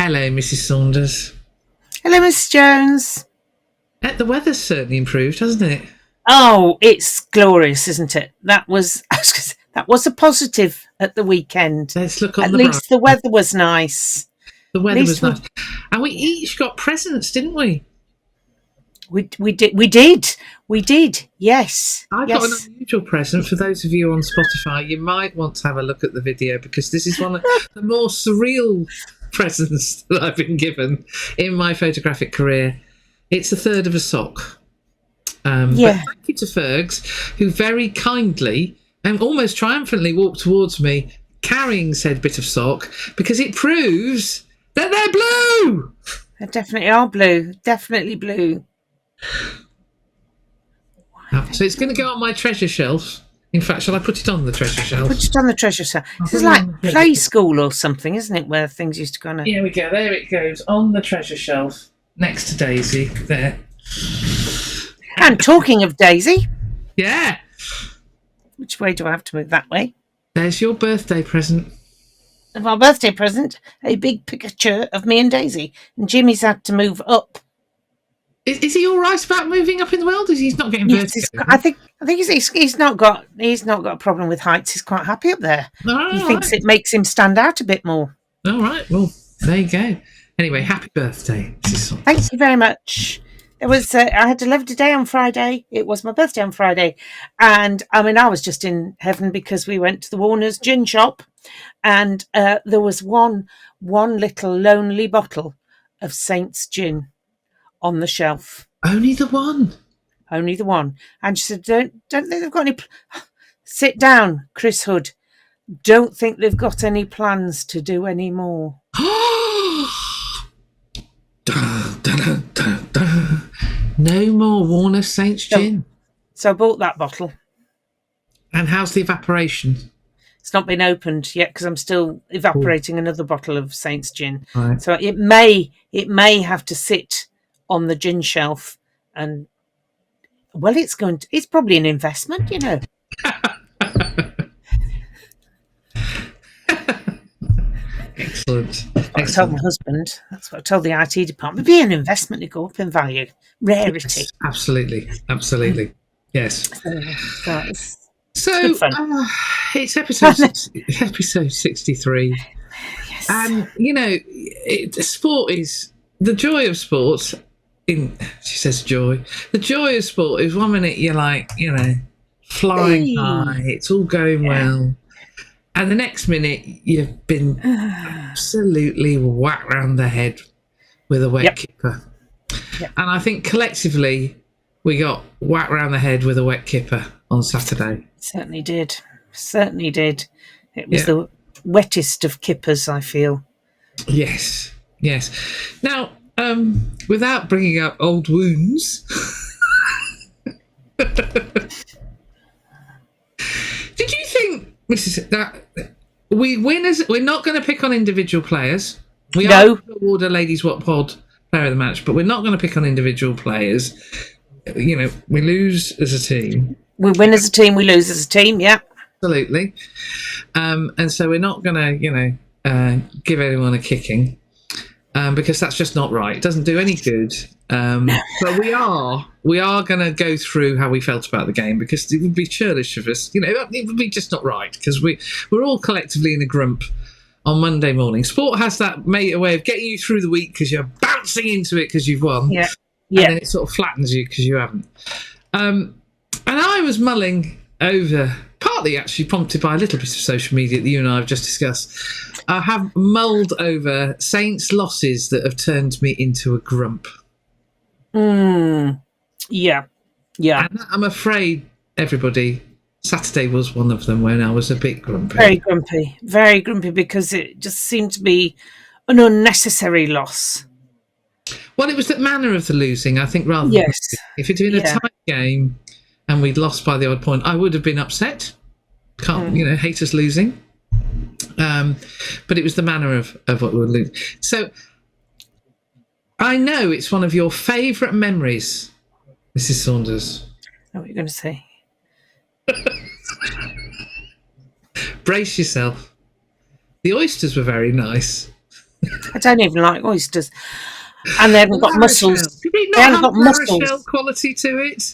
Hello, Mrs. Saunders. Hello, Miss Jones. The weather's certainly improved, hasn't it? Oh, it's glorious, isn't it? That was a positive at the weekend. Let's look on At the least the weather was nice. The weather was nice. And we each got presents, didn't we? We did. Yes. I got an unusual present. For those of you on Spotify, you might want to have a look at the video because this is one of the more surreal presents that I've been given in my photographic career. It's a third of a sock. But thank you to Fergs, who very kindly and almost triumphantly walked towards me carrying said bit of sock because it proves that they're blue. They definitely are blue. Definitely blue. So it's going to go on my treasure shelf. In fact, shall I put it on the treasure shelf? Put it on the treasure shelf. This is like play school or something, isn't it? Where things used to go on. Here we go. There it goes on the treasure shelf next to Daisy. There. And talking of Daisy. Yeah. Which way do I have to move? That way. There's your birthday present. Of our birthday present, a big picture of me and Daisy. And Jimmy's had to move up. Is he all right about moving up in the world? He's not getting vertigo? I think he's not got a problem with heights. He's quite happy up there. He thinks it makes him stand out a bit more. All right. Well, there you go. Anyway, happy birthday. Thank you very much. It was. I had a lovely day on Friday. It was my birthday on Friday, and I mean, I was just in heaven because we went to the Warner's gin shop, and there was one little lonely bottle of Saint's gin on the shelf. Only the one. Only the one. And she said, "Don't think they've got any." Sit down, Chris Hood. Don't think they've got any plans to do any more. No more Warner Saints gin. So I bought that bottle. And how's the evaporation? It's not been opened yet because I'm still evaporating another bottle of Saints gin. Right. So it may have to sit on the gin shelf, and it's probably an investment, you know. Excellent. I told my husband. That's what I told the IT department. It'd be an investment to go up in value. Rarity. Yes, absolutely. Yes. So it's episode 63. Yes. And, you know, sport is the joy of sports. She says joy. The joy of sport is 1 minute you're like, you know, flying high. It's all going well. And the next minute, you've been absolutely whacked round the head with a wet kipper. Yep. And I think collectively, we got whacked round the head with a wet kipper on Saturday. Certainly did. It was the wettest of kippers, I feel. Yes. Now, without bringing up old wounds, did you think... that we're not going to pick on individual players. We are going to award a Ladies Wot Pod player of the match, but we're not going to pick on individual players. You know, we lose as a team. We win as a team, we lose as a team, yeah. Absolutely. And so we're not going to, give anyone a kicking because that's just not right. It doesn't do any good. But we are going to go through how we felt about the game because it would be churlish of us. You know, it would be just not right because we're all collectively in a grump on Monday morning. Sport has that way of getting you through the week because you're bouncing into it because you've won. Yeah. And then it sort of flattens you because you haven't. And I was mulling over, partly actually prompted by a little bit of social media that you and I have just discussed. I have mulled over Saints losses that have turned me into a grump. Yeah. And I'm afraid, everybody, Saturday was one of them when I was a bit grumpy. Very grumpy because it just seemed to be an unnecessary loss. Well, it was the manner of the losing, I think, rather than if it had been a tight game and we'd lost by the odd point, I would have been upset. Hate us losing. But it was the manner of what we were losing. So I know it's one of your favourite memories, Mrs. Saunders. I know what you're going to say. Brace yourself. The oysters were very nice. I don't even like oysters. And they haven't got La Rochelle. mussels. Did it They not haven't have got La Rochelle mussels. quality to it?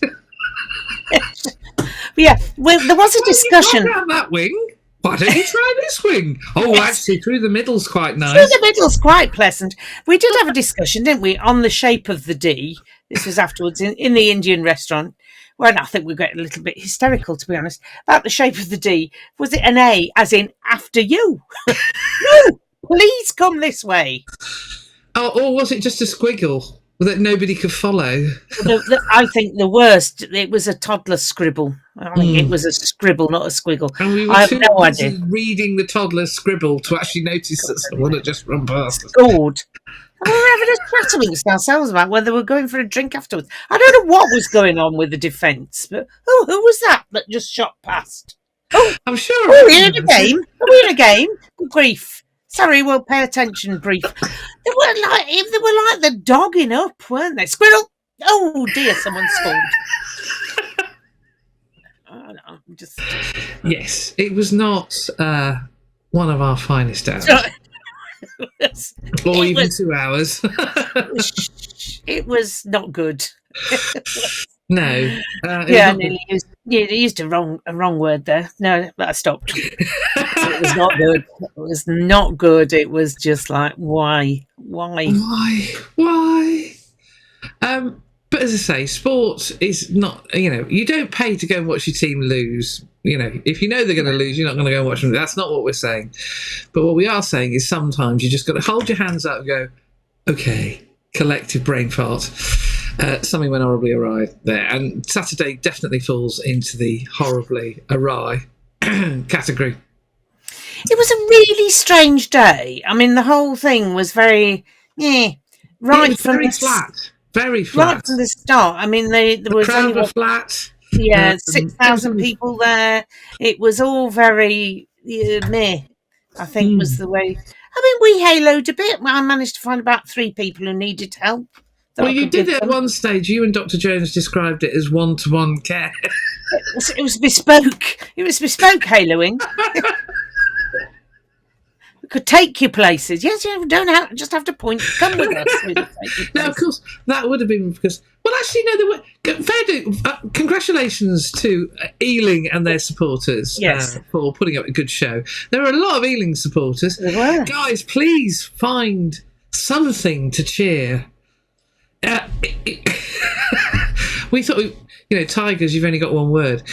But yeah, well, there was a discussion. Down that wing. Why don't you try this wing? Oh, actually, through the middle's quite nice. Through the middle's quite pleasant. We did have a discussion, didn't we, on the shape of the D. This was afterwards in the Indian restaurant. Well, I think we got a little bit hysterical, to be honest, about the shape of the D. Was it an A, as in after you? No, please come this way. Oh, or was it just a squiggle that nobody could follow? I think the worst, it was a toddler scribble. I think it was a scribble, not a squiggle. And we were I have too no busy idea. reading the toddler's scribble to actually notice that someone had just run past us. Scored. And we were having a chat amongst ourselves about whether we were going for a drink afterwards. I don't know what was going on with the defence, but who was that just shot past? Oh, I'm sure. Are we in a game? Are we in a game? Good grief. Sorry, we'll pay attention, brief. They were like the dogging up, weren't they? Squirrel! Oh dear, someone scored. Yes, it was not one of our finest hours. Or even 2 hours. It was not good. No. I used a wrong word there. No, but I stopped. It was not good. It was not good. It was just like, why? But as I say, sport is not, you don't pay to go and watch your team lose. If you know they're going to lose, you're not going to go and watch them. That's not what we're saying. But what we are saying is sometimes you just got to hold your hands up and go, okay, collective brain fart. Something went horribly awry there. And Saturday definitely falls into the horribly awry category. It was a really strange day. I mean, the whole thing was very, Very flat. Very flat. Right from the start. I mean, there was crowd were flat. Yeah, 6,000 people there. It was all very meh, I think was the way. I mean, we haloed a bit. I managed to find about 3 people who needed help. Well, you did it at one stage. You and Dr. Jones described it as one-to-one care. It was bespoke. It was bespoke haloing. We could take you places. Yes, you don't just have to point. Come with us. No, of course, that would have been because. Well, actually, no. There were congratulations to Ealing and their supporters for putting up a good show. There were a lot of Ealing supporters. There were. Guys, please find something to cheer. We thought, Tigers. You've only got one word.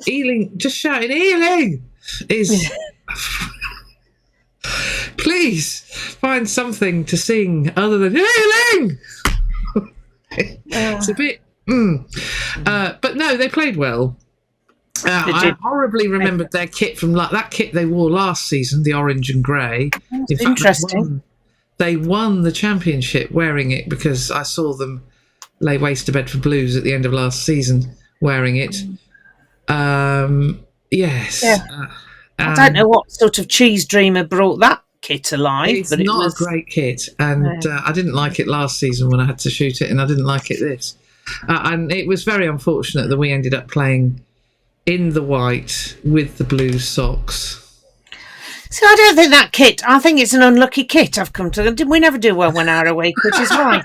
Ealing, just shouting, Ealing is. Please find something to sing other than Ealing. It's a bit. But no, they played well. I horribly remembered their kit from that kit they wore last season, the orange and grey. Interesting. They won the championship wearing it because I saw them lay waste to Bedford Blues at the end of last season wearing it. Yes. Yeah. I don't know what sort of cheese dreamer brought that kit alive. It's but not a great kit, and I didn't like it last season when I had to shoot it, and I didn't like it this. And it was very unfortunate that we ended up playing in the white with the blue socks. So I don't think that kit. I think it's an unlucky kit. I've come to. We never do well 1 hour awake, which is right.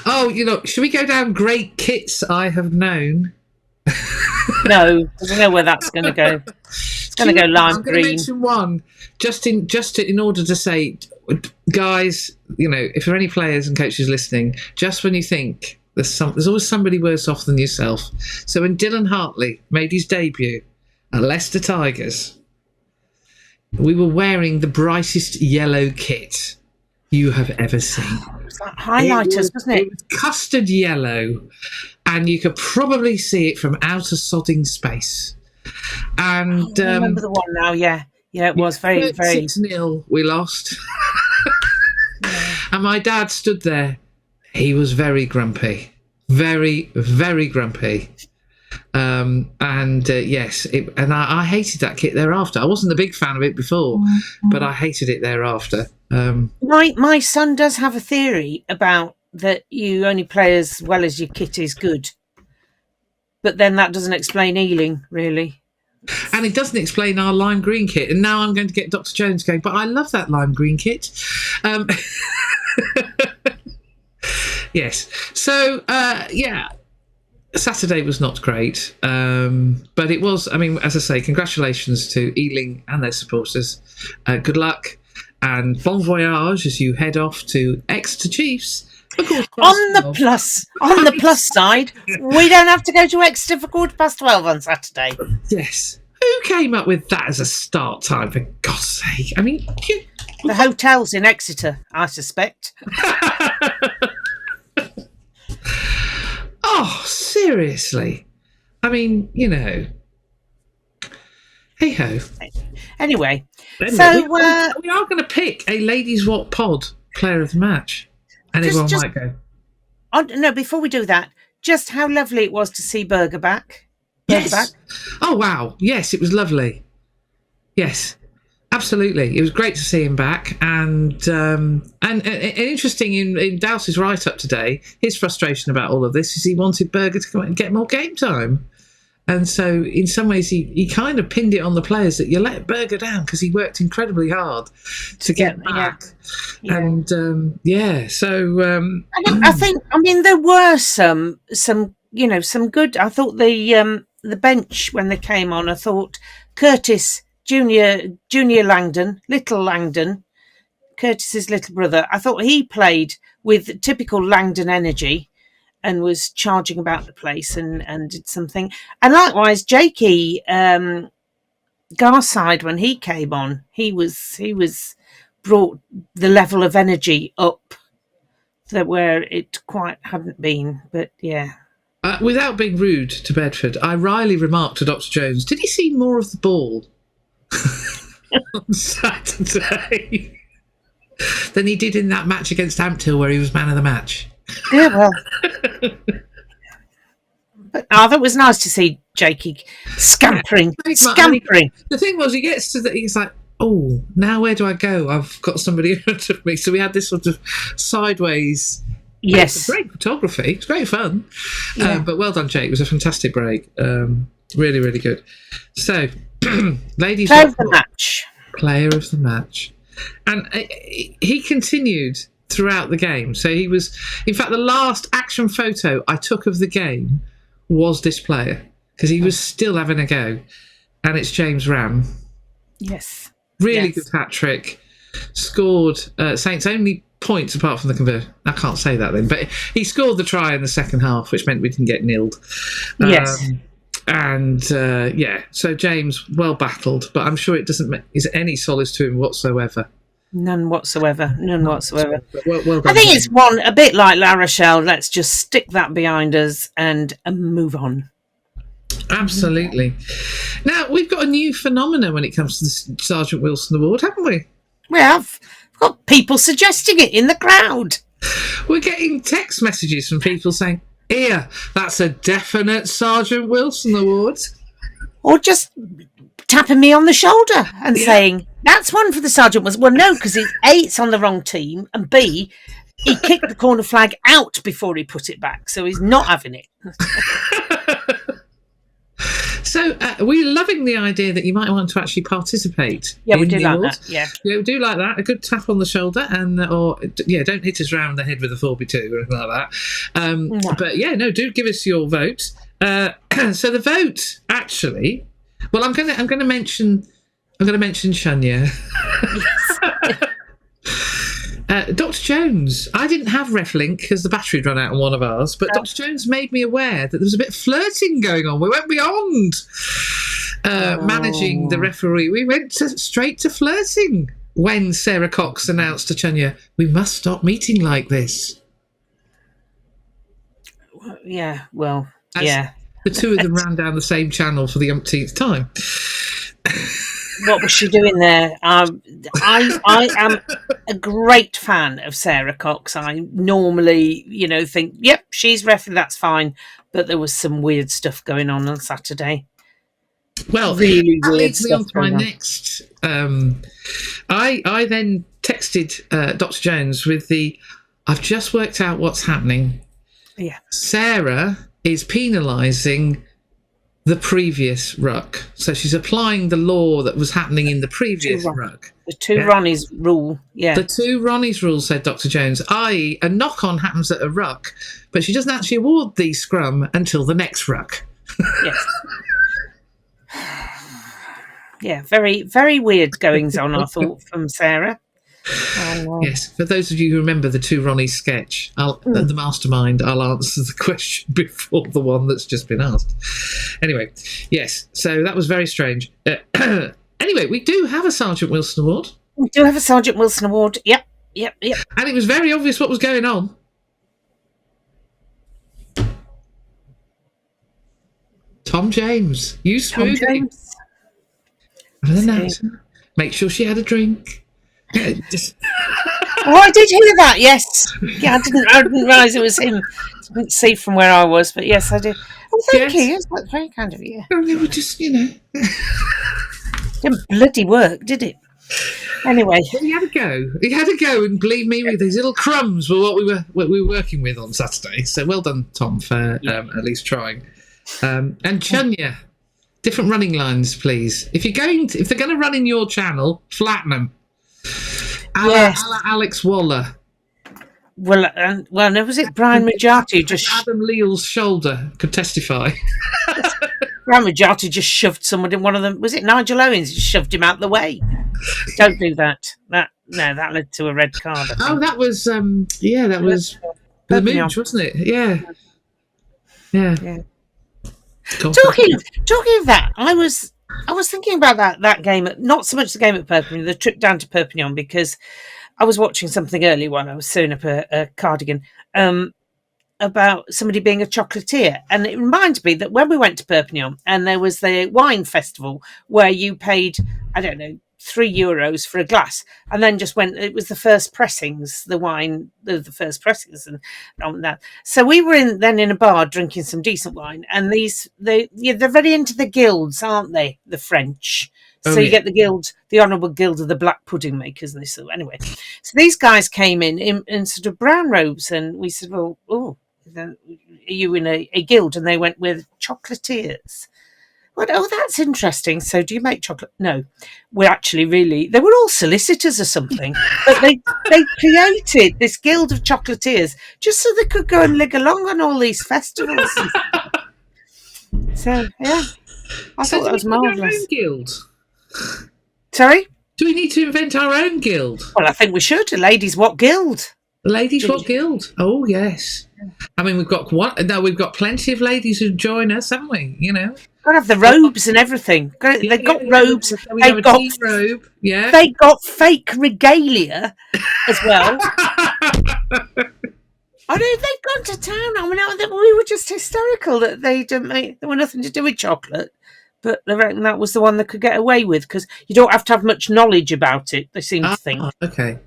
Oh, should we go down great kits I have known? No, because I know where that's going to go. It's going to go lime green. I'm going to mention one, just in order to say, guys, if there are any players and coaches listening, just when you think there's always somebody worse off than yourself. So when Dylan Hartley made his debut at Leicester Tigers, we were wearing the brightest yellow kit you have ever seen. It was like highlighters, wasn't it? It was custard yellow, and you could probably see it from outer sodding space. And I remember the one now. Yeah, it was very 6-0 we lost. And my dad stood there. He was very grumpy, very, very grumpy. Yes, and I hated that kit thereafter. I wasn't a big fan of it before, but I hated it thereafter. My son does have a theory about that you only play as well as your kit is good, but then that doesn't explain Ealing really. And it doesn't explain our lime green kit. And now I'm going to get Dr. Jones going, but I love that lime green kit. Yes. So, Saturday was not great, but it was, I mean, as I say, congratulations to Ealing and their supporters. Good luck and bon voyage as you head off to Exeter Chiefs. On the plus side, we don't have to go to Exeter for 12:15 on Saturday. Yes. Who came up with that as a start time, for God's sake? I mean... The hotel's in Exeter, I suspect. Oh, seriously. I mean, you know. Hey-ho. Anyway, so... we are going to pick a Ladies Wot Pod player of the match. And everyone might go. No, before we do that, just how lovely it was to see Berger back. Yes. Oh, wow. Yes, it was lovely. Yes, absolutely. It was great to see him back. And interesting in Dowse's write-up today, his frustration about all of this is he wanted Berger to come and get more game time. And so in some ways he kind of pinned it on the players that you let Berger down because he worked incredibly hard to get back. Yeah. And I think there were some good. I thought the bench when they came on, I thought Curtis Junior Langdon, little Langdon, Curtis's little brother, I thought he played with typical Langdon energy and was charging about the place and did something. And likewise, Jakey Garside, when he came on, he was brought the level of energy up that where it quite hadn't been. But yeah. Without being rude to Bedford, I wryly remarked to Dr. Jones, did he see more of the ball on Saturday than he did in that match against Ampthill where he was man of the match? Yeah, well. But it was nice to see Jakey scampering. The thing was, he gets to he's like, oh, now where do I go? I've got somebody in front of me. So we had this sort of sideways. Yes. It's great photography. It's great fun. Yeah. But well done, Jake. It was a fantastic break. Really, really good. So, ladies, player of the match. Player of the match. And he continued throughout the game. So he was, in fact, the last action photo I took of the game was this player because he was still having a go. And it's James Ram. Yes. Really good hat trick. Scored Saints' only points apart from the conversion. I can't say that then, but he scored the try in the second half, which meant we didn't get nilled. Yes. So James, well battled, but I'm sure it is any solace to him whatsoever. None whatsoever. Well done, I think James. it's one a bit like La Rochelle. Let's just stick that behind us and move on. Absolutely. Now, we've got a new phenomenon when it comes to the Sgt Wilson Award, haven't we? We have. We've got people suggesting it in the crowd. We're getting text messages from people saying, "Here, that's a definite Sgt Wilson Award." Or just tapping me on the shoulder and saying, that's one for the Sergeant Wilson. Well, no, because it's on the wrong team, and B, he kicked the corner flag out before he put it back, so he's not having it. So we're loving the idea that you might want to actually participate. Yeah, we do like that. Yeah, we do like that. A good tap on the shoulder, and don't hit us round the head with a 4x2 or anything like that. No. But do give us your vote. So the vote actually, well, I'm going to mention Shania. Dr. Jones, I didn't have RefLink because the battery had run out on one of ours, but Dr. Jones made me aware that there was a bit of flirting going on. We went beyond managing the referee. We went straight to flirting when Sarah Cox announced to Chunya, we must stop meeting like this. Yeah, well, As the two of them ran down the same channel for the umpteenth time. What was she doing there? I am a great fan of Sarah Cox. I normally, think, yep, she's referee, that's fine. But there was some weird stuff going on Saturday. Well, really that weird leads me on to my on. next. I then texted Dr. Jones with I've just worked out what's happening. Yeah. Sarah is penalising the previous ruck. So she's applying the law that was happening in the previous ruck. The two Ronnies rule, yeah. The two Ronnies rule, said Dr. Jones, i.e. a knock-on happens at a ruck, but she doesn't actually award the scrum until the next ruck. Yes. Yeah, very, very weird goings on, I thought, from Sarah. Yes, for those of you who remember the two Ronnies sketch, the mastermind, I'll answer the question before the one that's just been asked. Anyway, yes, so that was very strange. Anyway, we do have a Sgt Wilson award. We do have a Sgt Wilson award. Yep. And it was very obvious what was going on. Tom James, you smoothie. Make sure she had a drink. Oh, I did hear that. Yes. Yeah, I didn't realise it was him. I didn't see from where I was, but yes, I did. Oh, thank you. That's very kind of you. They were just, Didn't bloody work, did it? Anyway, he had a go. He had a go, and believe me, with these little crumbs were what we were working with on Saturday. So well done, Tom, for at least trying. And Chunya, different running lines, please. If they're going to run in your channel, flatten them. Yes. Alex Waller. Well, no, was it Brian Majati just Adam Leal's shoulder could testify. Brian Majati just shoved someone in one of them. Was it Nigel Owens? Just shoved him out the way. Don't do that. That led to a red card. Oh, that was that was the Mooch, wasn't it? Yeah. Talking of that, I was thinking about that game. Not so much the game at Perpignan, the trip down to Perpignan, because I was watching something early when I was sewing up a cardigan about somebody being a chocolatier, and it reminds me that when we went to Perpignan and there was the wine festival where you paid, I don't know, €3 for a glass, and then just went. It was the first pressings, the wine, the first pressings, and on that. So we were in a bar drinking some decent wine, and they're very into the guilds, aren't they? The French. So you get the guild, the Honourable Guild of the Black Pudding Makers, and this. Anyway, so these guys came in sort of brown robes, and we said, "Well, are you in a guild?" And they went with chocolatiers. Well, oh, that's interesting. So do you make chocolate? No, we're actually they were all solicitors or something, but they created this guild of chocolatiers just so they could go and lig along on all these festivals. So, yeah, I thought that was marvellous. Our own guild? Sorry? Do we need to invent our own guild? Well, I think we should. A Ladies Wot Guild. Ladies Wot Guild. Oh, yes. I mean, we've got plenty of ladies who join us, haven't we? You know. Got to have the robes and everything. They've got robes. They've got a robe. Yeah. They got fake regalia as well. I know they've gone to town. I mean, we were just hysterical that they were nothing to do with chocolate, but they reckon that was the one they could get away with because you don't have to have much knowledge about it. They seem to think. Okay.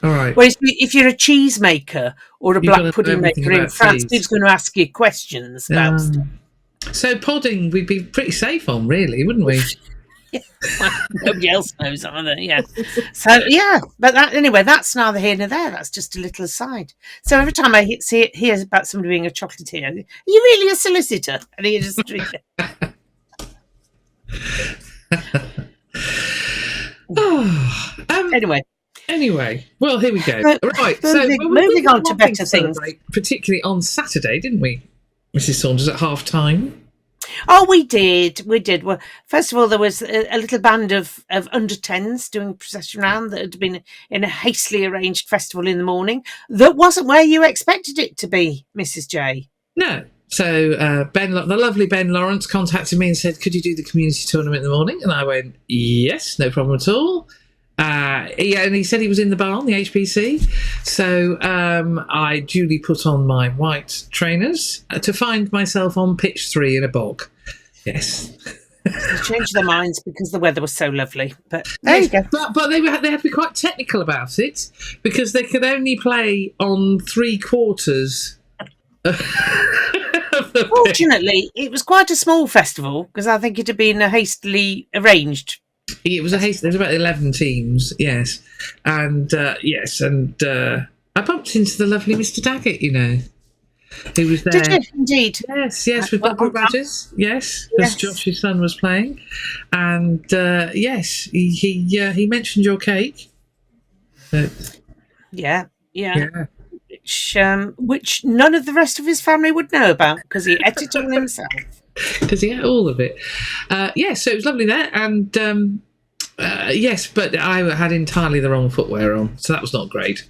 All right. Whereas if you're a cheesemaker or a black pudding maker in France, he's going to ask you questions about stuff. So podding, we'd be pretty safe on, really, wouldn't we? Yeah. Well, nobody else knows either. Yeah. So yeah, but that's neither here nor there. That's just a little aside. So every time I hear about somebody being a chocolatier, are you really a solicitor? And you just drink it. Anyway, well, here we go. Right, moving on to better things. Particularly on Saturday, didn't we, Mrs. Saunders, at half time? Oh, we did. Well, first of all, there was a little band of under-10s doing procession round that had been in a hastily arranged festival in the morning. That wasn't where you expected it to be, Mrs. J. No. So the lovely Ben Lawrence contacted me and said, could you do the community tournament in the morning? And I went, yes, no problem at all. And he said he was in the barn, the HPC. So I duly put on my white trainers to find myself on pitch 3 in a bog. Yes. They changed their minds because the weather was so lovely. But there you go. But they had to be quite technical about it because they could only play on 3/4 Fortunately, it was quite a small festival because I think it had been hastily arranged. It was there's about 11 teams, yes. And I bumped into the lovely Mr. Daggett, you know. He was there. Did you indeed? Yes, with Barbara Rogers. Yes, because Josh's son was playing, and yes, he mentioned your cake. Yeah. Which none of the rest of his family would know about because he ate it all himself. Because he ate all of it. Yes, so it was lovely there, and yes, but I had entirely the wrong footwear on, so that was not great.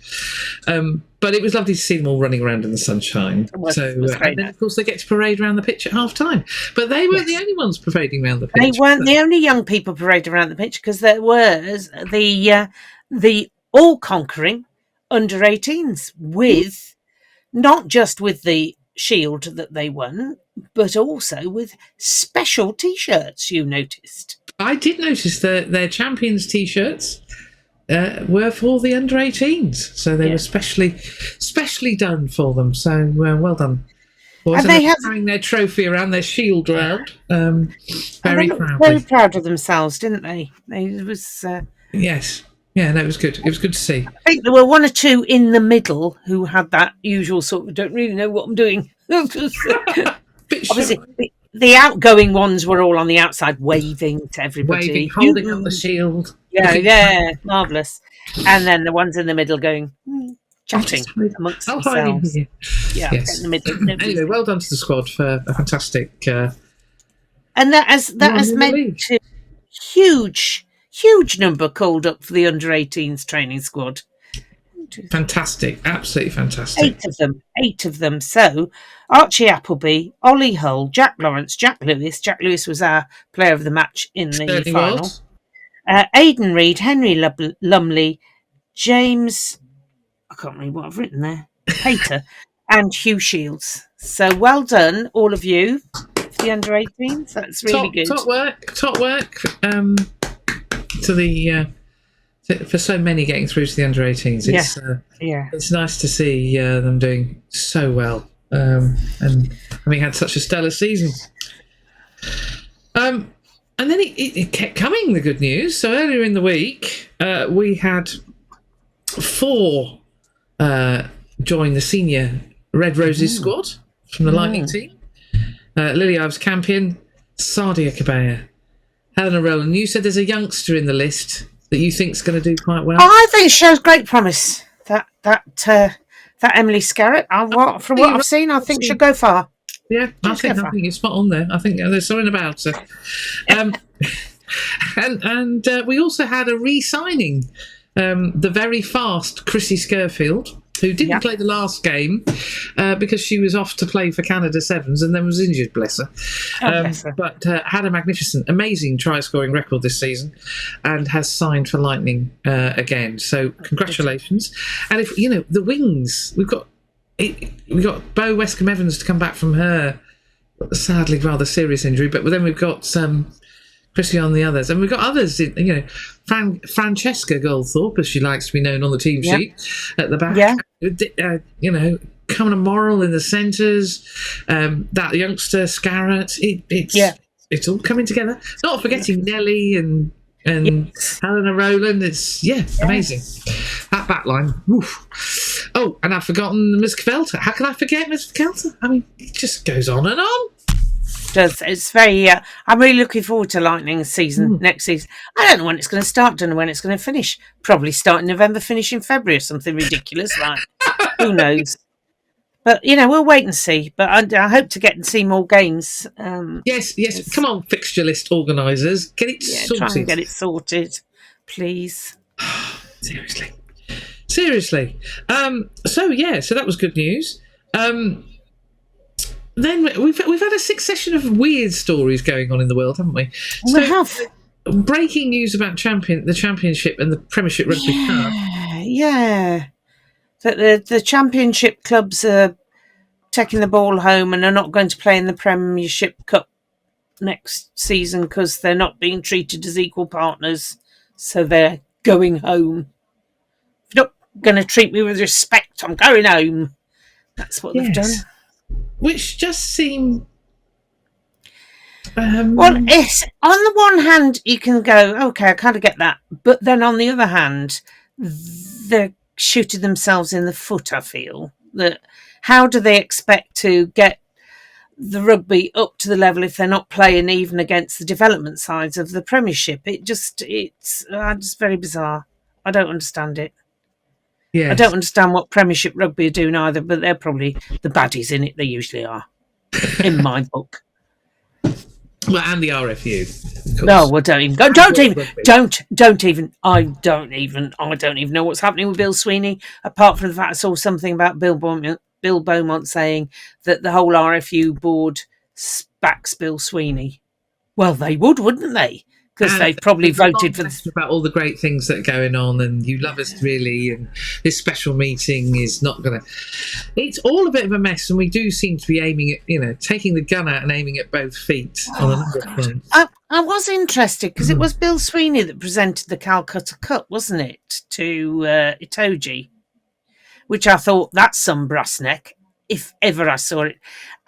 But it was lovely to see them all running around in the sunshine. And then, of course, they get to parade around the pitch at half time. But they weren't the only ones parading around the pitch. They weren't the only young people parading around the pitch because there was the all-conquering under-18s with not just with the shield that they won, but also with special T-shirts. You noticed? I did notice that their champions T-shirts were for the under-18s, so they were specially done for them. So well done. Boys, and they have carrying their trophy around, their shield around, very proud of themselves, didn't they? It was yes. Yeah, no, it was good. It was good to see. I think there were one or two in the middle who had that usual sort of don't really know what I'm doing. Obviously, the outgoing ones were all on the outside waving to everybody. Holding up the shield. Yeah, marvellous. And then the ones in the middle going, chatting amongst themselves. Yeah, yes. in the middle. Anyway, well done to the squad for a fantastic... and that has meant to huge number called up for the under-18s training squad. Fantastic, absolutely fantastic. 8 of them. So Archie Appleby, Ollie Hull, Jack Lawrence, Jack Lewis. Jack Lewis was our player of the match in the final. Aidan Reid, Henry Lumley, James, I can't read what I've written there, Pater, and Hugh Shields. So well done, all of you, for the under-18s. That's really good. Top work. To the for so many getting through to the under-18s. It's nice to see them doing so well and having had such a stellar season. And then it kept coming, the good news. So earlier in the week, we had 4 join the senior Red Roses squad from the Lightning team. Lily Ives Campion, Sadia Kabaya, Helena Rowland. You said there's a youngster in the list that you think's going to do quite well. I think it shows great promise. That Emily Scarrett, from what I've seen, I think she'll go far. Yeah, I think you're spot on there. I think there's something about her. And we also had a re-signing, the very fast Chrissy Scurfield, who didn't play the last game because she was off to play for Canada Sevens and then was injured, bless her. But had a magnificent, amazing try-scoring record this season and has signed for Lightning again. So congratulations. And if the wings, we've got Bo Westcombe Evans to come back from her sadly rather serious injury, but then we've got Chrissy on the others, and we've got others. Francesca Goldthorpe, as she likes to be known on the team sheet, at the back. Coming Morrill in the centres. That youngster Scarrett. It's all coming together. Not forgetting Nelly and Helena Rowland. It's amazing. That back line. Oof. Oh, and I've forgotten Ms. Kvelter. How can I forget Ms. Kvelter? I mean, it just goes on and on. It's very. I'm really looking forward to Lightning season next season. I don't know when it's going to start. Don't know when it's going to finish. Probably start in November, finish in February, or something ridiculous like. Who knows? But we'll wait and see. But I hope to get and see more games. Yes. Come on, fixture list organisers, get it sorted. Try and get it sorted, please. Seriously. So that was good news. Then we've had a succession of weird stories going on in the world, haven't we? We have. Breaking news about the Championship and the Premiership Rugby Cup. Yeah. That the Championship clubs are taking the ball home and are not going to play in the Premiership Cup next season because they're not being treated as equal partners. So they're going home. If you're not going to treat me with respect, I'm going home. That's what they've done. Which just seem... well, it's, on the one hand, you can go, okay, I kind of get that. But then on the other hand, they're shooting themselves in the foot, I feel. That how do they expect to get the rugby up to the level if they're not playing even against the development sides of the Premiership? It's just very bizarre. I don't understand it. Yes. I don't understand what Premiership rugby are doing either, but they're probably the baddies in it. They usually are, in my book. Well, and the RFU. No, well, don't even go. Don't even. I don't even know what's happening with Bill Sweeney. Apart from the fact I saw something about Bill Beaumont saying that the whole RFU board backs Bill Sweeney. Well, they would, wouldn't they? Because they've probably voted for about all the great things that are going on, and you love us really, and this special meeting is not going to. It's all a bit of a mess, and we do seem to be aiming at, taking the gun out and aiming at both feet on a number of fronts. I was interested because it was Bill Sweeney that presented the Calcutta Cup, wasn't it, to Itoji, which I thought that's some brass neck if ever I saw it,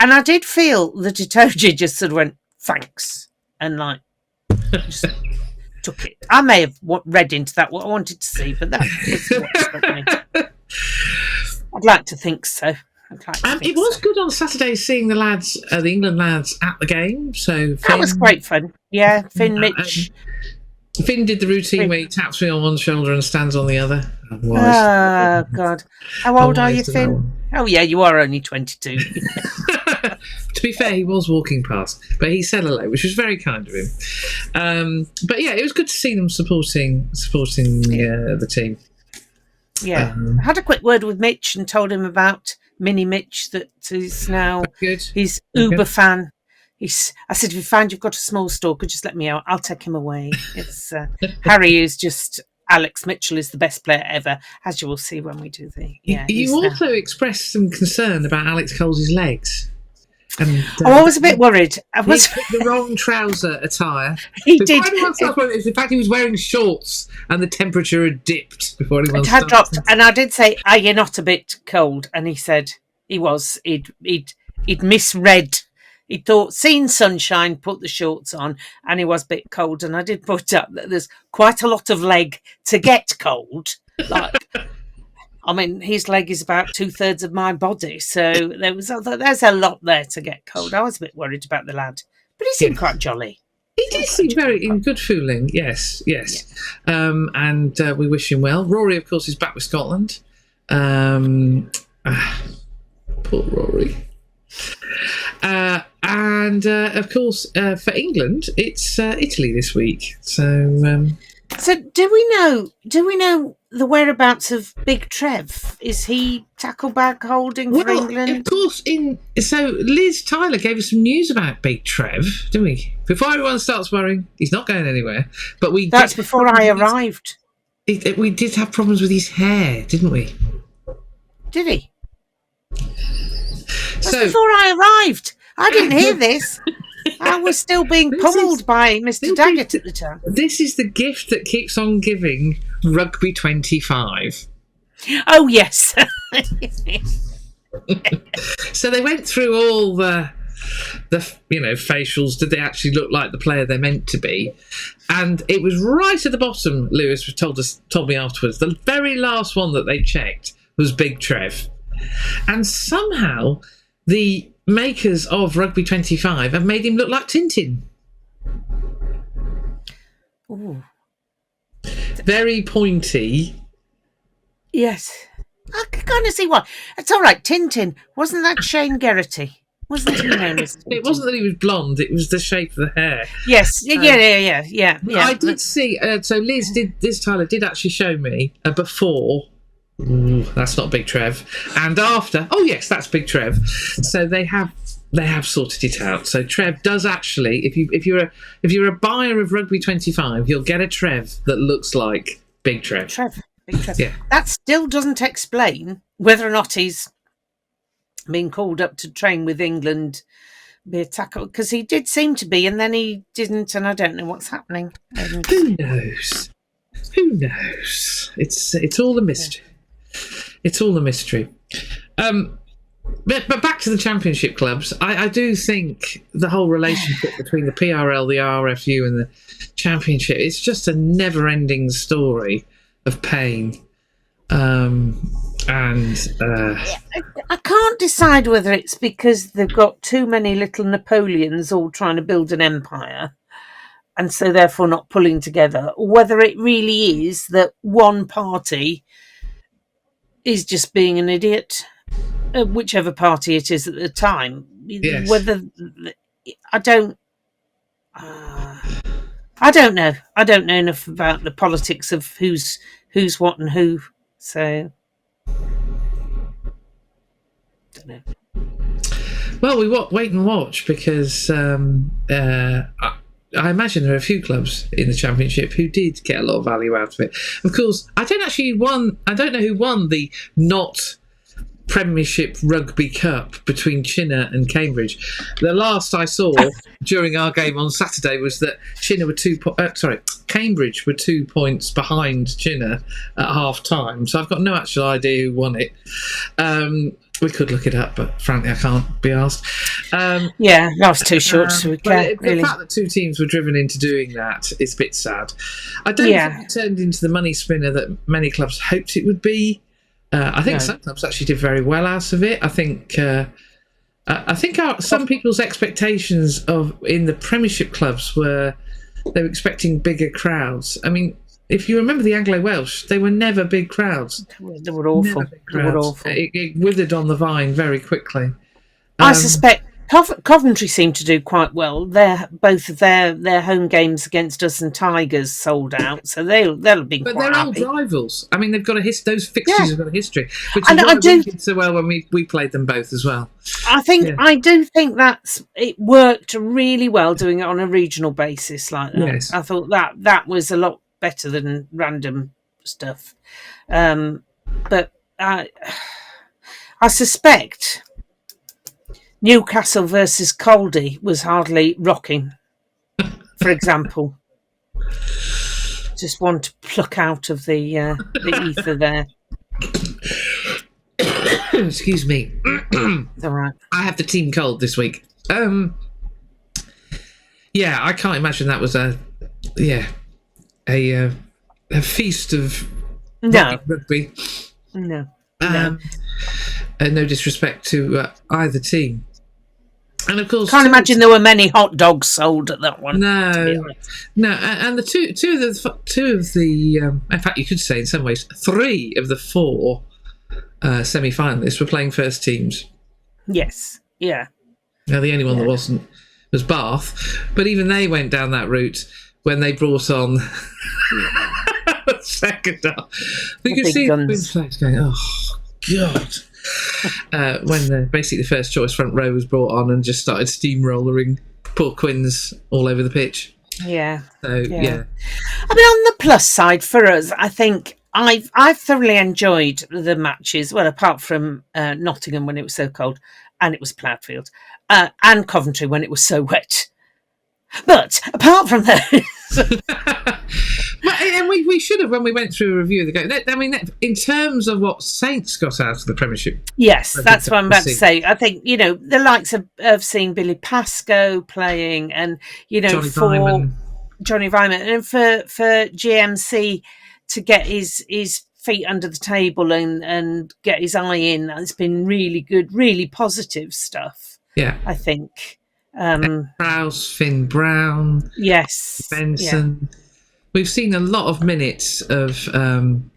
and I did feel that Itoji just sort of went thanks and just took it. I may have read into that what I wanted to see, but that was what struck me. I'd like to think so. It was good on Saturday seeing the lads, the England lads, at the game. So that was great fun. Yeah, Finn Mitch. Finn did the routine where he taps me on one shoulder and stands on the other. Oh, God. How old are you, Finn? Oh, yeah, you are only 22. To be fair, he was walking past, but he said hello, which was very kind of him. But yeah, it was good to see them supporting the team. Yeah, I had a quick word with Mitch and told him about Mini Mitch, that is now he's Uber fan. I said, if you find you've got a small stalker, just let me out. I'll take him away. It's Harry is just. Alex Mitchell is the best player ever, as you will see when we do the. Yeah, you also expressed some concern about Alex Coles' legs. And, I was a bit worried. He picked the wrong trouser attire. He did. In fact, he was wearing shorts, and the temperature had dipped before anyone. It had dropped, and I did say, "Are you not a bit cold?" And he said he was. He'd misread. He thought, seen sunshine, put the shorts on, and he was a bit cold. And I did put up that there's quite a lot of leg to get cold. Like, I mean, his leg is about 2/3 of my body, so there's a lot there to get cold. I was a bit worried about the lad, but he seemed quite jolly. He did seem very in good fooling. Yes. Yeah. And we wish him well. Rory, of course, is back with Scotland. Poor Rory. And of course, for England, it's Italy this week. So do we know the whereabouts of Big Trev? Is he tackle bag holding for England? Of course. So Liz Tyler gave us some news about Big Trev, didn't we? Before everyone starts worrying, he's not going anywhere. But that's before I arrived. We did have problems with his hair, didn't we? Did he? That's before I arrived. I didn't hear this. I was still being pummeled by Mr. Daggett at the time. This is the gift that keeps on giving. Rugby 25. Oh yes. So they went through all the facials. Did they actually look like the player they're meant to be? And it was right at the bottom. Lewis told me afterwards. The very last one that they checked was Big Trev, and somehow the makers of Rugby 25 have made him look like Tintin. Ooh. Very pointy. Yes. I can kind of see why. It's all right. Tintin. Wasn't that Shane Geraghty? Wasn't he known as Tintin? It wasn't that he was blonde. It was the shape of the hair. Yes. Yeah. I did see. So Liz Tyler did actually show me a before. Ooh, that's not Big Trev. And after, oh yes, that's Big Trev. So they have sorted it out. So Trev does actually, if you're a buyer of Rugby 25, you'll get a Trev that looks like Big Trev. Big Trev. Yeah. That still doesn't explain whether or not he's been called up to train with England, be a tackle, because he did seem to be, and then he didn't, and I don't know what's happening. Who knows? It's all a mystery. It's all a mystery. But back to the championship clubs, I do think the whole relationship between the PRL, the RFU and the championship, it's just a never-ending story of pain. I can't decide whether it's because they've got too many little Napoleons all trying to build an empire, and so therefore not pulling together, or whether it really is that one party is just being an idiot, whichever party it is at the time. Yes. Whether I don't know. I don't know enough about the politics of who's what and who. So, don't know. Well, we wait and watch because I imagine there are a few clubs in the Championship who did get a lot of value out of it. Of course, I don't know who won the not Premiership Rugby Cup between Chinner and Cambridge. The last I saw during our game on Saturday was that Cambridge were 2 points behind Chinner at half time. So I've got no actual idea who won it. We could look it up, but frankly, I can't be asked. Life's too short, so we can't really. The fact that two teams were driven into doing that is a bit sad. I don't think it turned into the money spinner that many clubs hoped it would be. I think some clubs actually did very well out of it. I think some people's expectations in the Premiership clubs were they were expecting bigger crowds. I mean, if you remember the Anglo-Welsh, they were never big crowds. They were awful. It withered on the vine very quickly. I suspect Coventry seemed to do quite well. Both of their home games against us and Tigers sold out, so they'll be quite happy. But they're old rivals. I mean, they've got those fixtures have got a history, which is why we did so well when we played them both as well. I do think it worked really well doing it on a regional basis like that. Yes. I thought that was a lot better than random stuff. But I suspect Newcastle versus Caldy was hardly rocking, for example. Just one to pluck out of the ether there. Excuse me. It's all right. I have the team cold this week. I can't imagine that was a feast of rugby. No. No disrespect to either team. And of course, can't imagine there were many hot dogs sold at that one. No. And the two of the in fact, you could say in some ways 3 of the 4 semi-finalists were playing first teams. Yes, yeah. Now the only one that wasn't was Bath, but even they went down that route when they brought on the second half. You could see the flags going, oh God. When basically the first choice front row was brought on and just started steamrolling poor Quins all over the pitch. Yeah. So yeah. I mean, on the plus side for us, I think I've thoroughly enjoyed the matches. Well, apart from Nottingham when it was so cold and it was ploughed field, and Coventry when it was so wet. But apart from those. And we should have, when we went through a review of the game. I mean, in terms of what Saints got out of the Premiership. Yes, that's what I'm about to say. I think, the likes of seeing Billy Pascoe playing and, Johnny Vyman and for GMC to get his feet under the table and get his eye in, it's been really good, really positive stuff. Yeah. I think. Prowse, Finn Brown. Yes. Benson. Yeah. We've seen a lot of minutes of some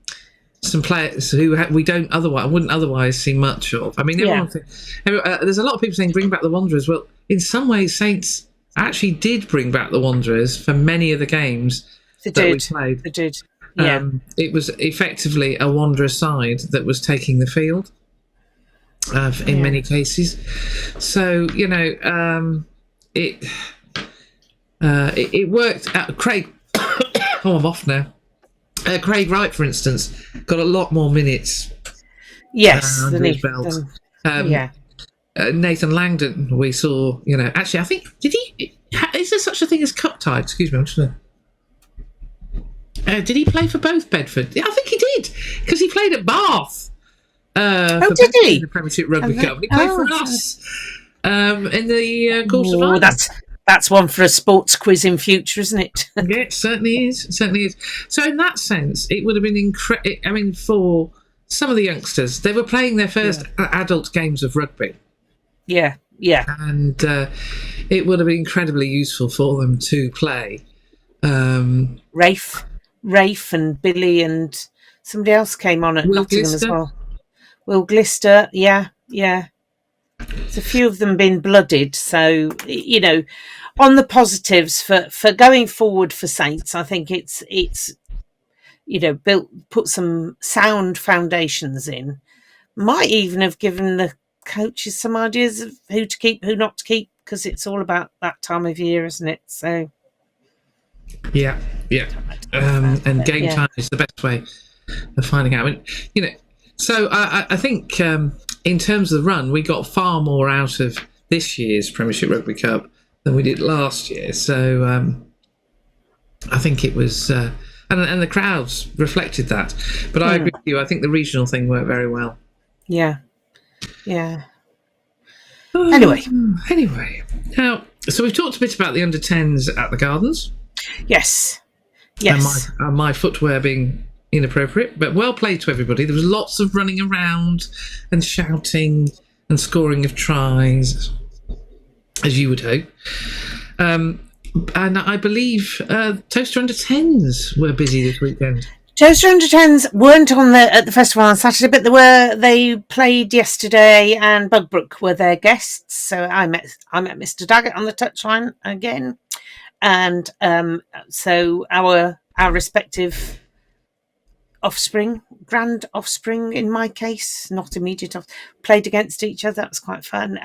players who wouldn't otherwise see much of. I mean, there's a lot of people saying bring back the Wanderers. Well, in some ways, Saints actually did bring back the Wanderers for many of the games we played. They did. Yeah. It was effectively a Wanderer side that was taking the field in many cases. So it worked out. Craig. Oh, I'm off now. Craig Wright, for instance, got a lot more minutes. Yes, under his belt. Nathan Langdon, we saw. Actually, I think is there such a thing as cup tie? Excuse me, I'm just gonna. Did he play for both Bedford? Yeah, I think he did because he played at Bath. Did he? In the Premiership Rugby Cup. He played for us in the quarter finals. That's one for a sports quiz in future, isn't it? Yeah, it certainly is. So in that sense, it would have been incredible. I mean, for some of the youngsters, they were playing their first adult games of rugby. Yeah. And it would have been incredibly useful for them to play. Rafe and Billy and somebody else came on at Nottingham as well. Will Glister, yeah. There's a few of them been blooded. So, you know, on the positives for going forward for Saints, I think it's you know, put some sound foundations in. Might even have given the coaches some ideas of who to keep, who not to keep, because it's all about that time of year, isn't it? So yeah. And game time is the best way of finding out. And, you know, so I think in terms of the run, we got far more out of this year's Premiership Rugby Cup than we did last year. So I think it was, and the crowds reflected that. But I agree with you. I think the regional thing worked very well. Yeah. Anyway, now, so we've talked a bit about the under-10s at the Gardens. Yes. And my footwear being inappropriate, but well played to everybody. There was lots of running around and shouting and scoring of tries, as you would hope. And I believe Towcester Under-10s were busy this weekend. Towcester Under-10s weren't at the festival on Saturday, but they played yesterday, and Bugbrook were their guests. So I met Mr. Daggett on the touchline again, and so our respective offspring, grand offspring in my case, not immediate, played against each other. That was quite fun.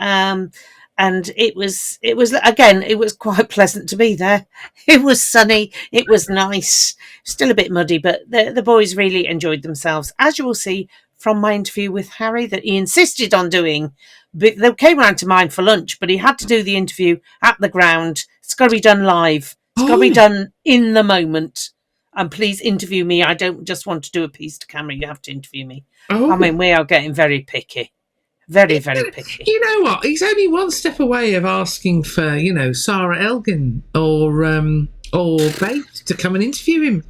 And it was again, it was quite pleasant to be there. It was sunny, it was nice, still a bit muddy, but the boys really enjoyed themselves, as you will see from my interview with Harry that he insisted on doing. They came round to mine for lunch, but he had to do the interview at the ground. It's got to be done live. It's got to be done in the moment. And please interview me. I don't just want to do a piece to camera. You have to interview me. I mean, we are getting very picky. Very, very picky. You know what? He's only one step away of asking for, you know, Sarah Elgin or Bates to come and interview him.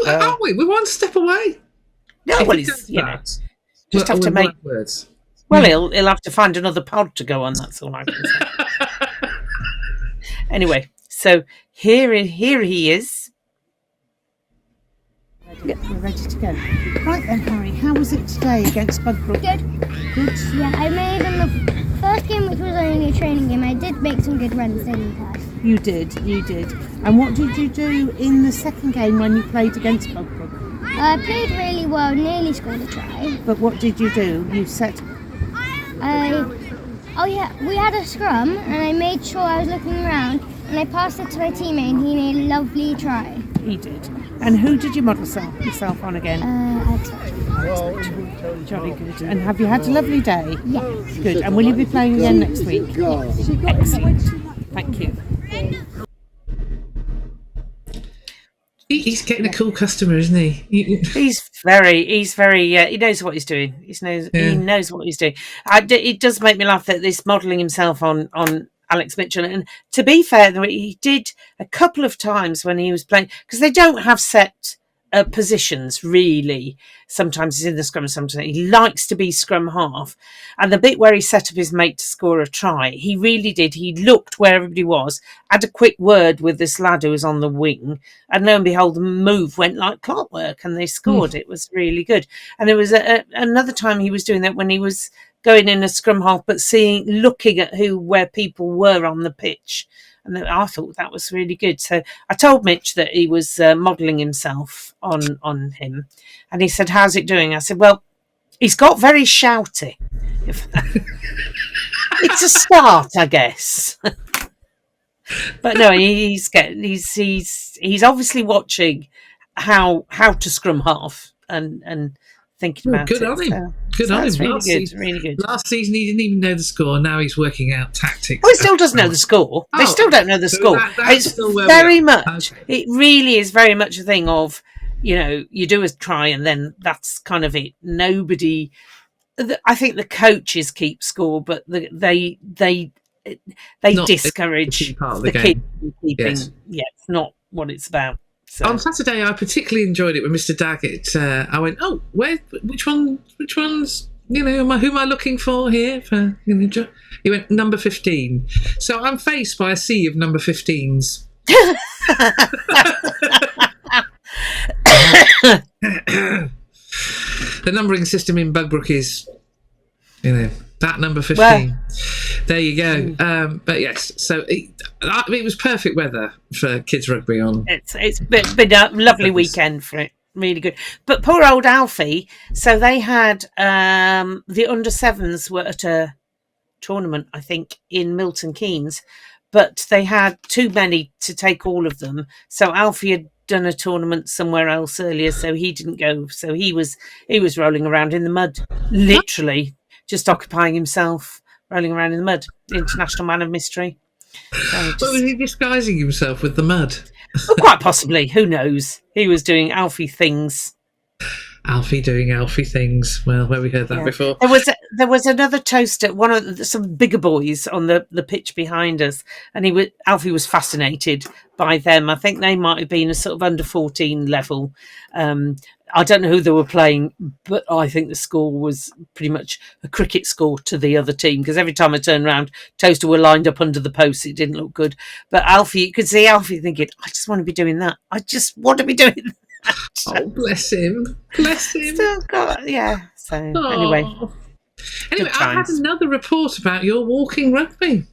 Aren't we? We're one step away. No, well, he's, you know, just have to make words. Well, he'll have to find another pod to go on. That's all I can say. Anyway, so here he is. We're ready to go. Right then, Harry, how was it today against Bugbrook? Good. Yeah, I made in the first game, which was only a training game, I did make some good runs, didn't I? You did. And what did you do in the second game when you played against Bugbrook? I played really well, nearly scored a try. But what did you do? You set... we had a scrum, and I made sure I was looking around, and I passed it to my teammate, and he made a lovely try. He did. And who did you model yourself on again? Jolly good. And have you had a lovely day? Yes. Good. And will you be playing again next week? Excellent. Thank you. He's getting a cool customer, isn't he? He's very. He knows what he's doing. He knows what he's doing. It does make me laugh that this modelling himself on Alex Mitchell, and to be fair, he did a couple of times when he was playing, because they don't have set positions really. Sometimes he's in the scrum, sometimes he likes to be scrum half, and the bit where he set up his mate to score a try, he really did. He looked where everybody was, had a quick word with this lad who was on the wing, and lo and behold, the move went like clockwork and they scored. It was really good. And there was another time he was doing that when he was going in a scrum half, but looking at where people were on the pitch. And I thought that was really good. So I told Mitch that he was modelling himself on him. And he said, how's it doing? I said, well, he's got very shouty. It's a start, I guess. But no, he's obviously watching how to scrum half and thinking about good it. On him. Good on him. Really good. Last season he didn't even know the score. Now he's working out tactics. Well, he still doesn't know the score. They still don't know the score. It's very much. Okay. It really is very much a thing of, you know, you do a try and then that's kind of it. Nobody. I think the coaches keep score, but they discourage the keeping. Yes. Yeah, it's not what it's about. So. On Saturday, I particularly enjoyed it with Mr. Daggett. I went, oh, which one's, who am I looking for here? He went, number 15. So I'm faced by a sea of number 15s. The numbering system in Bugbrook is, that number 15. Well, there you go. But yes, so it was perfect weather for kids rugby on. It's been a lovely weekend for it. Really good. But poor old Alfie. So they had the under 7s were at a tournament, I think, in Milton Keynes, but they had too many to take all of them. So Alfie had done a tournament somewhere else earlier, so he didn't go. So he was rolling around in the mud, literally just occupying himself, rolling around in the mud. International Man of Mystery. So But was he disguising himself with the mud? Well, quite possibly. Who knows? He was doing Alfie things. Alfie doing Alfie things. Well, where we heard that before. There was another toast at some bigger boys on the pitch behind us, and Alfie was fascinated by them. I think they might have been a sort of under 14 level. I don't know who they were playing, but I think the score was pretty much a cricket score to the other team, because every time I turned around, Toaster were lined up under the post. It didn't look good. But Alfie, you could see Alfie thinking, I just want to be doing that. I just want to be doing that. Oh, bless him. Bless him. Still got, yeah. So, anyway, I had another report about your walking rugby.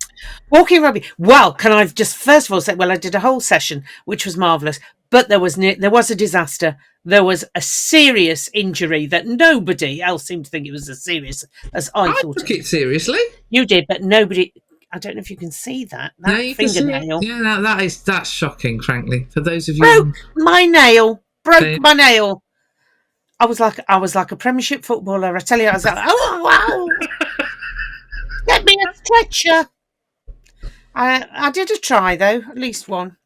Walking rugby. Well, can I just first of all say, I did a whole session, which was marvellous, but there was a disaster. There was a serious injury that nobody else seemed to think it was as serious as I thought. I took it seriously. You did, but nobody. I don't know if you can see that. That fingernail. Yeah, that's shocking, frankly. For those of you, broke my nail. My nail. I was like a Premiership footballer. I tell you, I was like, oh wow, get me a stretcher. I did a try though, at least one.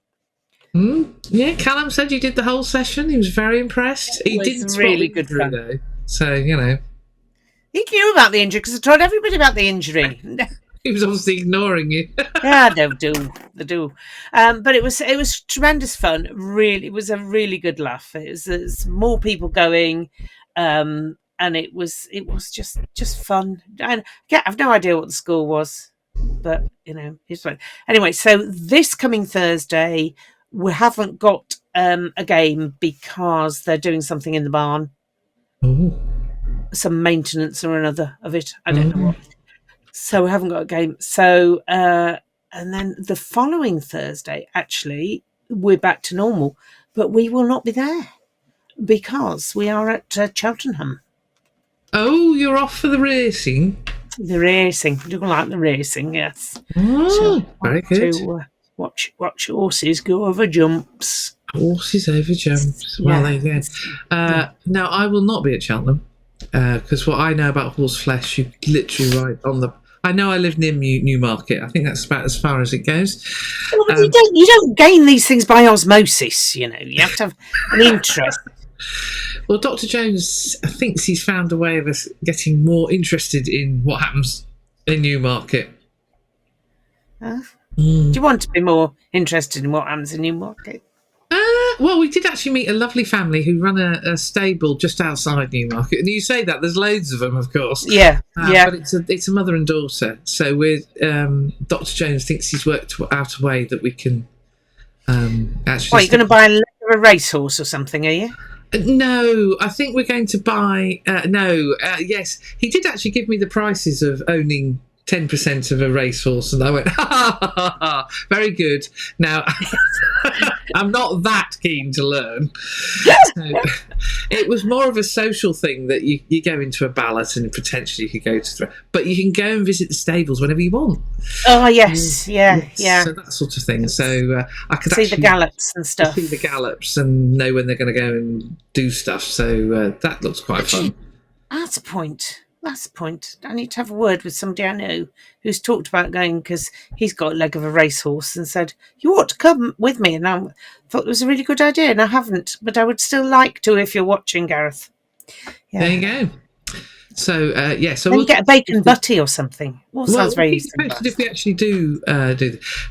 Yeah, Callum said you did the whole session. He was very impressed. He didn't really good fun though, so he knew about the injury because I told everybody about the injury. He was obviously ignoring you. Yeah, they do. But it was tremendous fun. Really, it was a really good laugh. There's more people going, and it was just fun. And I've no idea what the score was, but it's fine. Anyway, so this coming Thursday, we haven't got a game because they're doing something in the barn. Oh. Some maintenance or another of it. I don't know what. So we haven't got a game. So, and then the following Thursday, actually, we're back to normal, but we will not be there because we are at Cheltenham. Oh, you're off for the racing? The racing. I do like the racing, yes. Oh, so very good. To watch horses go over jumps. Horses over jumps. Well, there you go. No, I will not be at Cheltenham because what I know about horse flesh, you literally right on the... I know I live near Newmarket. I think that's about as far as it goes. Well, you don't gain these things by osmosis, You have to have an interest. Well, Dr. Jones thinks he's found a way of us getting more interested in what happens in Newmarket. Do you want to be more interested in what happens in Newmarket? Well, we did actually meet a lovely family who run a stable just outside Newmarket. And you say that, there's loads of them, of course. Yeah. But it's a mother and daughter. So Dr. Jones thinks he's worked out a way that we can actually... You're going to buy a racehorse or something, are you? No, I think we're going to buy... yes. He did actually give me the prices of owning 10% of a racehorse, and I went, ha, very good. Now, I'm not that keen to learn. So, it was more of a social thing that you go into a ballot and potentially you could go to... But you can go and visit the stables whenever you want. Oh, yes, yeah. So that sort of thing. So I could see the gallops and stuff. See the gallops and know when they're going to go and do stuff. So that looks quite fun. That's a point. I need to have a word with somebody I know who's talked about going because he's got a leg of a racehorse and said, you ought to come with me. And I thought it was a really good idea, and I haven't, but I would still like to if you're watching, Gareth. Yeah. There you go. So, So we'll get a bacon butty or something. Sounds very easy. If we actually do that.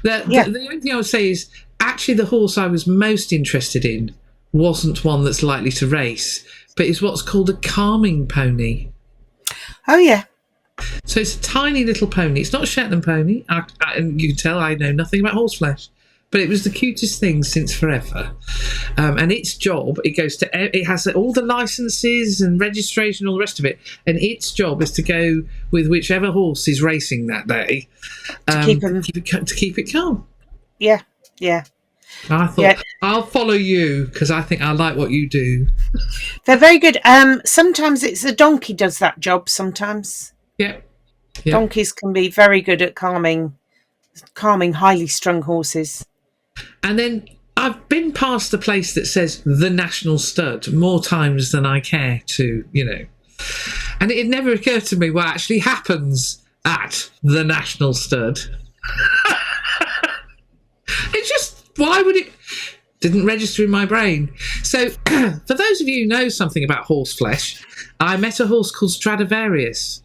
The only thing I would say is actually the horse I was most interested in wasn't one that's likely to race, but is what's called a calming pony. Oh, yeah. So it's a tiny little pony. It's not a Shetland pony. And you can tell I know nothing about horseflesh, but it was the cutest thing since forever. And its job, it has all the licenses and registration, all the rest of it. And its job is to go with whichever horse is racing that day to keep it calm. Yeah, yeah. I thought, I'll follow you because I think I like what you do. They're very good. Sometimes it's a donkey does that job sometimes. Yeah. Donkeys can be very good at calming highly strung horses. And then I've been past the place that says the National Stud more times than I care to, And it had never occurred to me what actually happens at the National Stud. It's just, why would it? Didn't register in my brain. So, for those of you who know something about horseflesh, I met a horse called Stradivarius.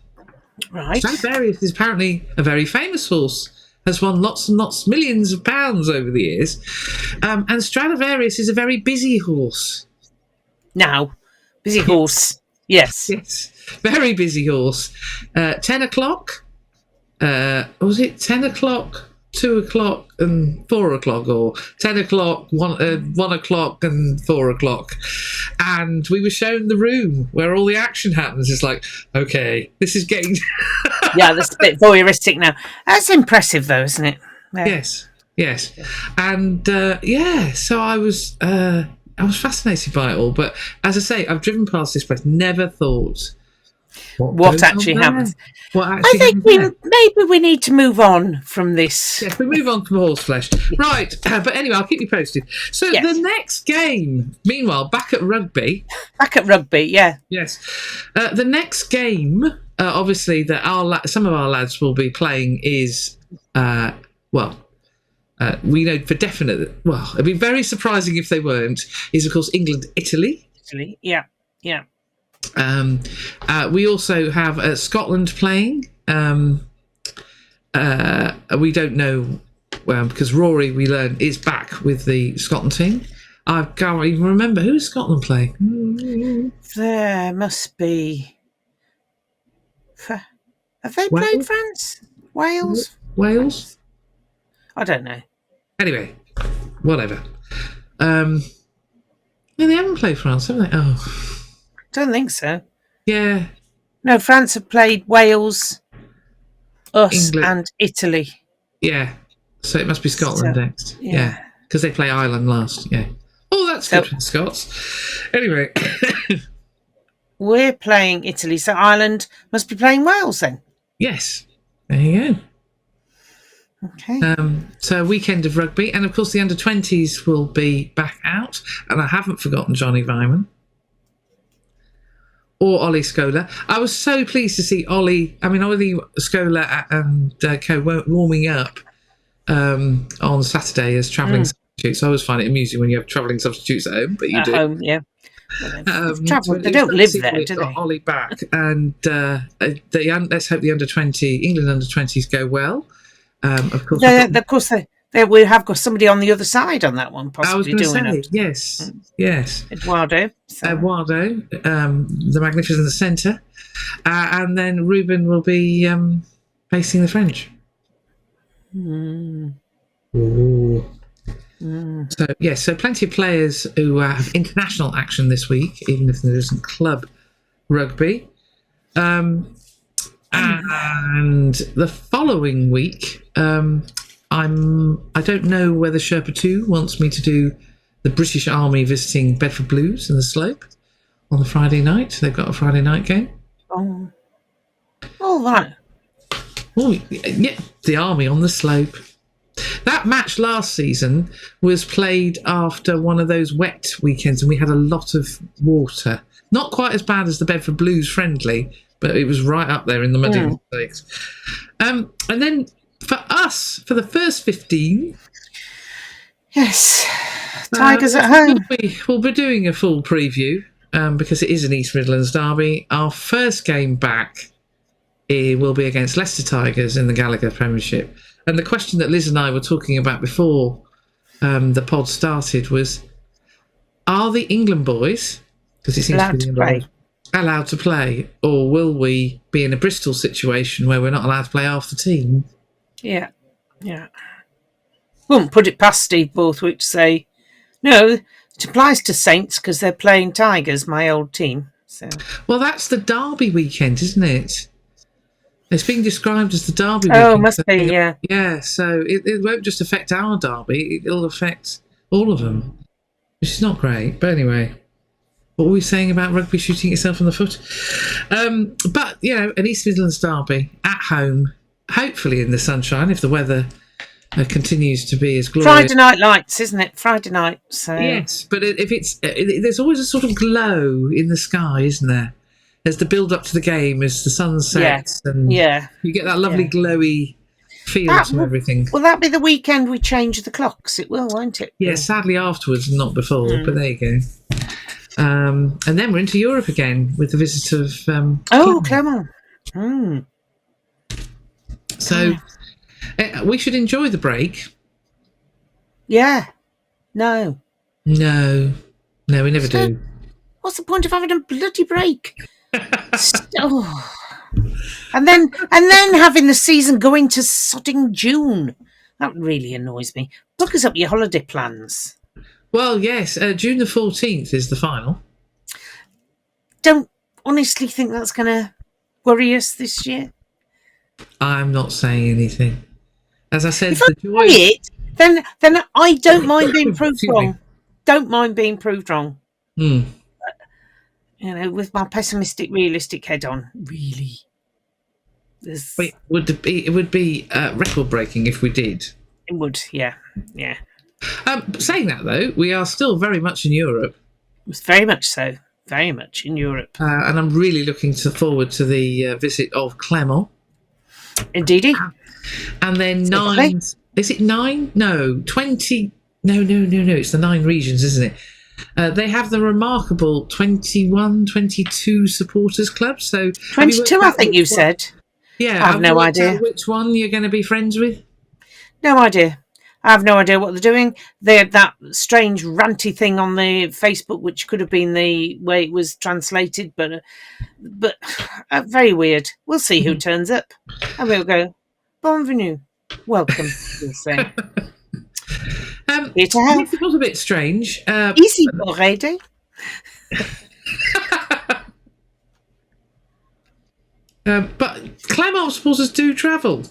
Right. Stradivarius is apparently a very famous horse. Has won lots and lots, millions of pounds over the years. And Stradivarius is a very busy horse. Now, busy horse. Yes. Yes, very busy horse. 10 o'clock. Was it 10 o'clock, 2 o'clock and 4 o'clock, or 10 o'clock, 1 o'clock and 4 o'clock? And we were shown the room where all the action happens. It's like, okay, this is getting... Yeah, that's a bit voyeuristic now. That's impressive, though, isn't it? Yeah. Yes. And so I was fascinated by it all. But as I say, I've driven past this place, never thought what actually happens. I think maybe we need to move on from this. Yes, we move on from horseflesh. Right, but anyway, I'll keep you posted. So the next game, meanwhile, back at rugby. Back at rugby, yeah. Yes. The next game, obviously, that some of our lads will be playing is, we know for definite, it'd be very surprising if they weren't, is, of course, England-Italy. Italy, yeah. We also have Scotland playing. We don't know because Rory, we learned, is back with the Scotland team. I can't even remember who is Scotland playing. There must be. Have they played France? Wales? I don't know. Anyway, whatever. No, they haven't played France, have they? Oh. Don't think so. Yeah. No, France have played Wales, us, England. and Italy. Yeah. So it must be Scotland next. Yeah. Because they play Ireland last. Yeah. Oh, that's good for the Scots. Anyway. We're playing Italy, so Ireland must be playing Wales then. Yes. There you go. Okay. So a weekend of rugby. And, of course, the under-20s will be back out. And I haven't forgotten Johnny Vyman. Or Ollie Scola. I was so pleased to see Ollie Scola and co warming up on Saturday as travelling substitutes. I always find it amusing when you have travelling substitutes at home, but you do. Home, yeah. They don't live there, do they? Ollie back. And let's hope the England under-20s go well. Of course, we have got somebody on the other side on that one, possibly doing it. Yes. Eduardo. The magnificent centre. And then Ruben will be facing the French. So plenty of players who have international action this week, even if there isn't club rugby. And the following week, I don't know whether Sherpa 2 wants me to do the British Army visiting Bedford Blues in the Slope on the Friday night. They've got a Friday night game. Oh, right. Oh, yeah, the Army on the Slope. That match last season was played after one of those wet weekends, and we had a lot of water. Not quite as bad as the Bedford Blues friendly, but it was right up there in the muddy lakes. And then for us, for the first 15... Yes, Tigers at home. We'll be doing a full preview because it is an East Midlands derby. Our first game back will be against Leicester Tigers in the Gallagher Premiership. And the question that Liz and I were talking about before the pod started was: are the England boys, because it seems Allowed to be to the England boys, allowed to play, or will we be in a Bristol situation where we're not allowed to play half the team? Yeah. Wouldn't put it past Steve Borthwick to say, no, it applies to Saints because they're playing Tigers, my old team. So. Well, that's the Derby weekend, isn't it? It's being described as the Derby weekend. Oh, must be, yeah. Yeah, so it won't just affect our Derby, it'll affect all of them, which is not great. But anyway, what were we saying about rugby shooting itself in the foot? But, an East Midlands Derby at home, hopefully in the sunshine, if the weather continues to be as glorious. Friday night lights, isn't it? Friday night. So. Yes, but if it's there's always a sort of glow in the sky, isn't there? As the build up to the game, as the sun sets, and you get that lovely glowy feel to everything. Will that be the weekend we change the clocks? It will, won't it? Yeah, sadly afterwards, not before, but there you go. And then we're into Europe again with the visit of Clement. Mm. So we should enjoy the break. Yeah. No, we never do. What's the point of having a bloody break? And then having the season go into sodding June. That really annoys me. Book us up your holiday plans. Well, yes, June the 14th is the final. Don't honestly think that's going to worry us this year. I'm not saying anything. As I said, then I don't mind being proved wrong. Don't mind being proved wrong. With my pessimistic, realistic head on, really. It would be record breaking if we did. It would, yeah. Saying that though, we are still very much in Europe. Very much so. Very much in Europe. And I'm really looking forward to the visit of Clement. Indeedy. And then 9. Is it 9? No, 20. No. It's the 9 regions, isn't it? They have the remarkable 21, 22 supporters club. So 22, I think you said. Yeah, I have no idea which one you're going to be friends with. No idea. I have no idea what they're doing. They had that strange ranty thing on the Facebook, which could have been the way it was translated, but very weird. We'll see who turns up, and we'll go, "Bienvenue, welcome." We'll say. Here to help. It was a bit strange. Easy already. But Clement supporters do travel.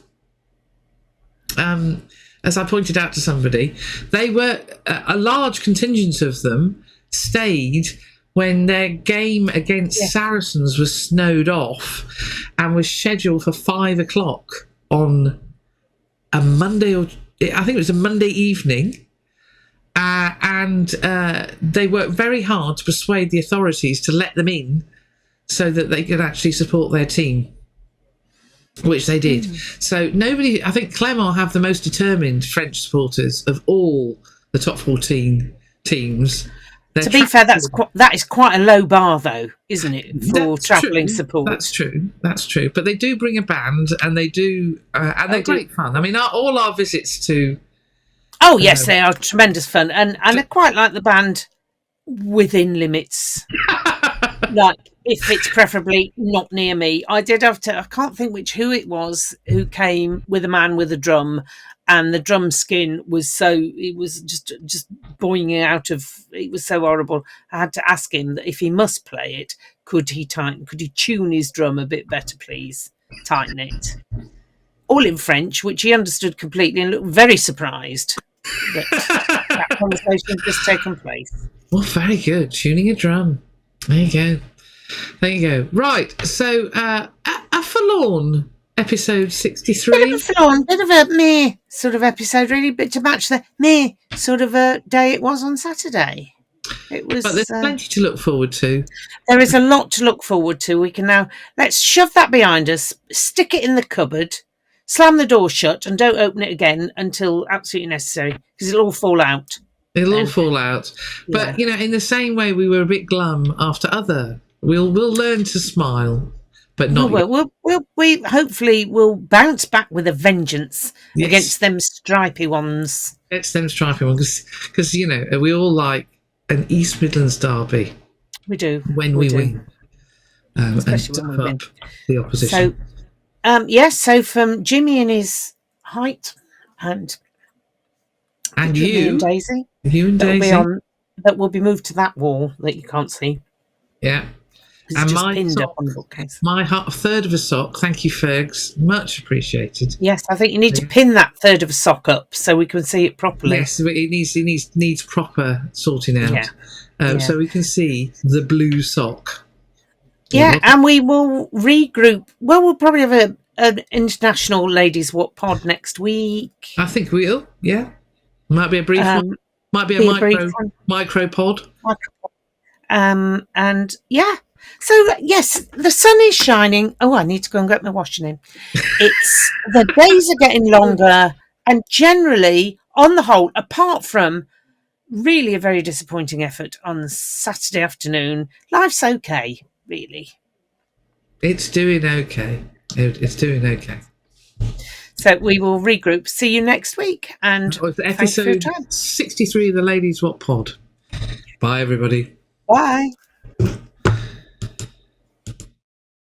As I pointed out to somebody, they were a large contingent of them stayed when their game against Saracens was snowed off and was scheduled for 5 o'clock on a Monday, or I think it was a Monday evening. And they worked very hard to persuade the authorities to let them in so that they could actually support their team, which they did. So I think Clement have the most determined French supporters of all the top 14 teams. To be fair, that is quite a low bar, though, isn't it, for travelling support? That's true. But they do bring a band, and they do, and they're great fun. I mean, all our visits to. Oh yes, they are tremendous fun, and I quite like the band within limits. Like if it's preferably not near me. I did have to. I can't think who it was who came with a man with a drum, and the drum skin was it was just boiling out of. It was so horrible. I had to ask him that if he must play it, could he tune his drum a bit better, please? Tighten it. All in French, which he understood completely, and looked very surprised that conversation had just taken place. Well, very good. Tuning a drum. There you go. Right. So, a forlorn episode 63. Bit of a forlorn, bit of a meh sort of episode, really, but to match the meh sort of a day it was on Saturday. It was. But there's plenty to look forward to. There is a lot to look forward to. We can now let's shove that behind us, stick it in the cupboard. Slam the door shut and don't open it again until absolutely necessary, because it'll all fall out. It'll all fall out. But, in the same way we were a bit glum after other, we'll learn to smile, but not we hopefully will bounce back with a vengeance against them stripy ones. It's them striping one because we all like an East Midlands derby. We do when we win, especially and when we win. up the opposition. So, so from Jimmy and his height, and you and Daisy, that will be moved to that wall that you can't see. Yeah. It's just pinned up on the bookcase. My third of a sock. Thank you, Fergs. Much appreciated. Yes, I think you need to pin that third of a sock up so we can see it properly. Yes, it needs proper sorting out. So we can see the blue sock. Yeah, and we will regroup. Well, we'll probably have an international Ladies Wot Pod next week. I think we'll. Yeah, might be a brief one. Might be a micro pod. And yeah. So, yes, the sun is shining. Oh, I need to go and get my washing in. The days are getting longer, and generally, on the whole, apart from really a very disappointing effort on Saturday afternoon, life's okay, really. It's doing okay. It's doing okay. So we will regroup. See you next week. And episode 63 of the Ladies Wot Pod. Bye, everybody. Bye.